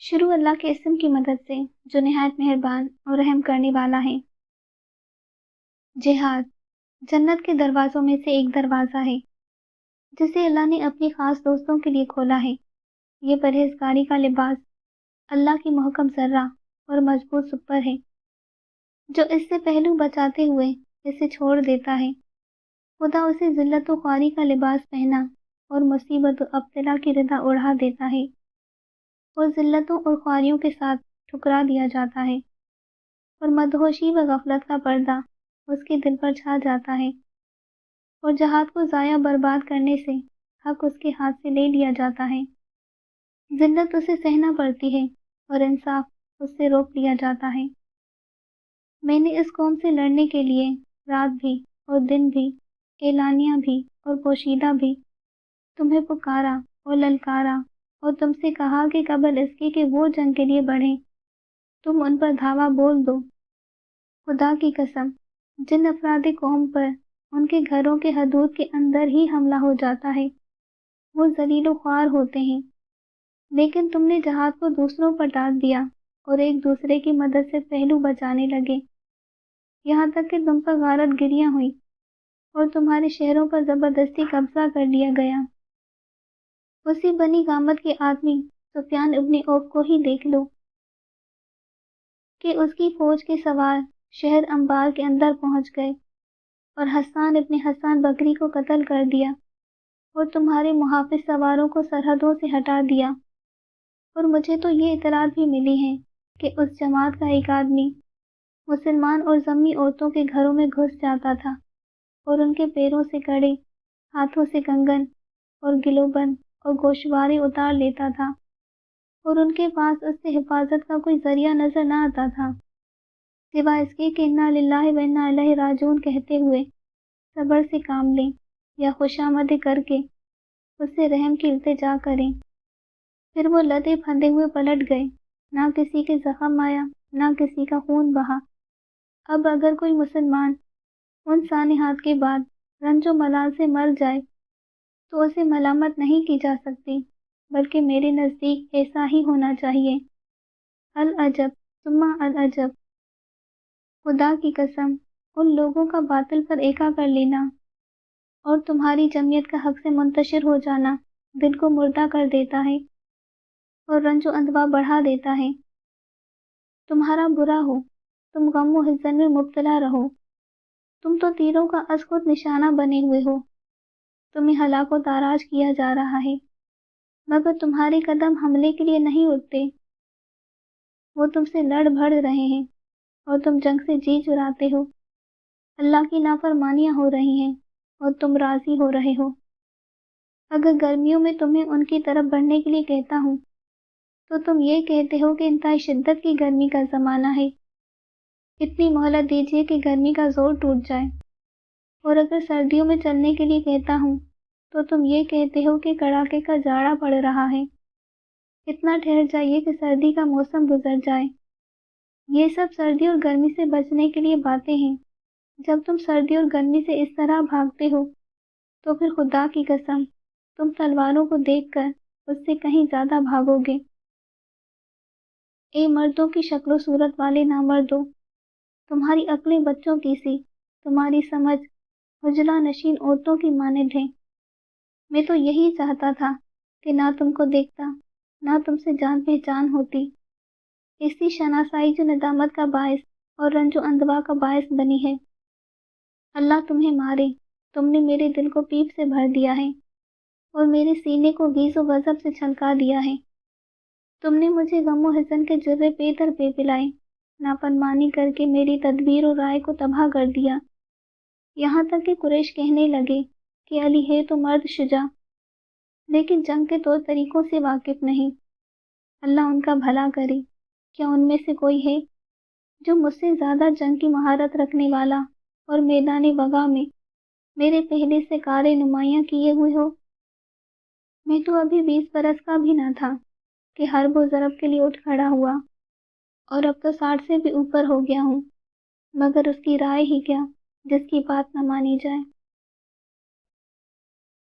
شروع اللہ کے اسم کی مدد سے جو نہایت مہربان اور رحم کرنے والا ہے۔ جہاد جنت کے دروازوں میں سے ایک دروازہ ہے جسے اللہ نے اپنی خاص دوستوں کے لیے کھولا ہے۔ یہ پرہیزگاری کا لباس اللہ کی محکم ذرہ اور مضبوط سپر ہے جو اس سے پہلو بچاتے ہوئے اسے چھوڑ دیتا ہے۔ خدا اسے ذلت و خواری کا لباس پہنا اور مصیبت و ابتلا کی ردا اڑا دیتا ہے، اور ذلتوں اور خواریوں کے ساتھ ٹھکرا دیا جاتا ہے، اور مدہوشی و غفلت کا پردہ اس کے دل پر چھا جاتا ہے، اور جہاد کو ضائع برباد کرنے سے حق اس کے ہاتھ سے لے لیا جاتا ہے۔ ذلت اسے سہنا پڑتی ہے اور انصاف اس سے روک لیا جاتا ہے۔ میں نے اس قوم سے لڑنے کے لیے رات بھی اور دن بھی، اعلانیہ بھی اور پوشیدہ بھی تمہیں پکارا اور للکارا، اور تم سے کہا کہ قبل اس کے کہ وہ جنگ کے لیے بڑھیں تم ان پر دھاوا بول دو۔ خدا کی قسم، جن افراد قوم پر ان کے گھروں کے حدود کے اندر ہی حملہ ہو جاتا ہے وہ ذلیل و خوار ہوتے ہیں، لیکن تم نے جہاد کو دوسروں پر ڈال دیا اور ایک دوسرے کی مدد سے پہلو بچانے لگے، یہاں تک کہ تم پر غارت گریاں ہوئیں اور تمہارے شہروں پر زبردستی قبضہ کر لیا گیا۔ اسی بنی غامد کے آدمی سفیان ابن اوف کو ہی دیکھ لو کہ اس کی فوج کے سوار شہر انبار کے اندر پہنچ گئے اور حسان ابن حسان بکری کو قتل کر دیا، اور تمہارے محافظ سواروں کو سرحدوں سے ہٹا دیا۔ اور مجھے تو یہ اطلاعات بھی ملی ہیں کہ اس جماعت کا ایک آدمی مسلمان اور ذمی عورتوں کے گھروں میں گھس جاتا تھا اور ان کے پیروں سے کڑے، ہاتھوں سے کنگن اور گلوبند اور گوشوارے اتار لیتا تھا، اور ان کے پاس اس سے حفاظت کا کوئی ذریعہ نظر نہ آتا تھا سوائے اس کے کہ انا للہ و انا الیہ راجعون کہتے ہوئے صبر سے کام لیں یا خوشامدیں کر کے اس سے رحم کی التجا کریں۔ پھر وہ لدے پھندے ہوئے پلٹ گئے، نہ کسی کے زخم آیا نہ کسی کا خون بہا۔ اب اگر کوئی مسلمان ان سانحات کے بعد رنج و ملال سے مر جائے تو اسے ملامت نہیں کی جا سکتی، بلکہ میرے نزدیک ایسا ہی ہونا چاہیے۔ العجب ثم العجب، خدا کی قسم، ان لوگوں کا باطل پر ایکا کر لینا اور تمہاری جمعیت کا حق سے منتشر ہو جانا دل کو مردہ کر دیتا ہے اور رنج و اندوہ بڑھا دیتا ہے۔ تمہارا برا ہو، تم غم و حزن میں مبتلا رہو، تم تو تیروں کا از خود نشانہ بنے ہوئے ہو، تمہیں ہلاک و تاراج کیا جا رہا ہے، مگر تمہارے قدم حملے کے لیے نہیں اٹھتے، وہ تم سے لڑ بھڑ رہے ہیں اور تم جنگ سے جی چراتے ہو۔ اللہ کی نافرمانیاں ہو رہی ہیں اور تم راضی ہو رہے ہو۔ اگر گرمیوں میں تمہیں ان کی طرف بڑھنے کے لیے کہتا ہوں تو تم یہ کہتے ہو کہ انتہائی شدت کی گرمی کا زمانہ ہے، اتنی مہلت دیجیے کہ گرمی کا زور ٹوٹ جائے۔ اور اگر سردیوں میں چلنے کے لیے کہتا ہوں تو تم یہ کہتے ہو کہ کڑاکے کا جاڑا پڑ رہا ہے، اتنا ٹھہر جائیے کہ سردی کا موسم گزر جائے۔ یہ سب سردی اور گرمی سے بچنے کے لیے باتیں ہیں۔ جب تم سردی اور گرمی سے اس طرح بھاگتے ہو تو پھر خدا کی قسم تم تلواروں کو دیکھ کر اس سے کہیں زیادہ بھاگو گے۔ اے مردوں کی شکل و صورت والے نامردوں، تمہاری عقلیں بچوں کی سی، تمہاری سمجھ حجلہ نشین عورتوں کی مانند ہے۔ میں تو یہی چاہتا تھا کہ نہ تم کو دیکھتا نہ تم سے جان پہچان ہوتی، اسی شناسائی جو ندامت کا باعث اور رنج و اندوہ کا باعث بنی ہے۔ اللہ تمہیں مارے، تم نے میرے دل کو پیپ سے بھر دیا ہے اور میرے سینے کو غیظ و غضب سے چھلکا دیا ہے۔ تم نے مجھے غم و حزن کے جرعے پے در پے پلائے، نافرمانی کر کے میری تدبیر و رائے کو تباہ کر دیا، یہاں تک کہ قریش کہنے لگے کہ علی ہے تو مرد شجاع، لیکن جنگ کے طور طریقوں سے واقف نہیں۔ اللہ ان کا بھلا کرے، کیا ان میں سے کوئی ہے جو مجھ سے زیادہ جنگ کی مہارت رکھنے والا اور میدان وغا میں میرے پہلے سے کار نمایاں کیے ہوئے ہو؟ میں تو ابھی 20 برس کا بھی نہ تھا کہ حرب و ضرب کے لیے اٹھ کھڑا ہوا، اور اب تو 60 سے بھی اوپر ہو گیا ہوں، مگر اس کی رائے ہی کیا جس کی بات نہ مانی جائے۔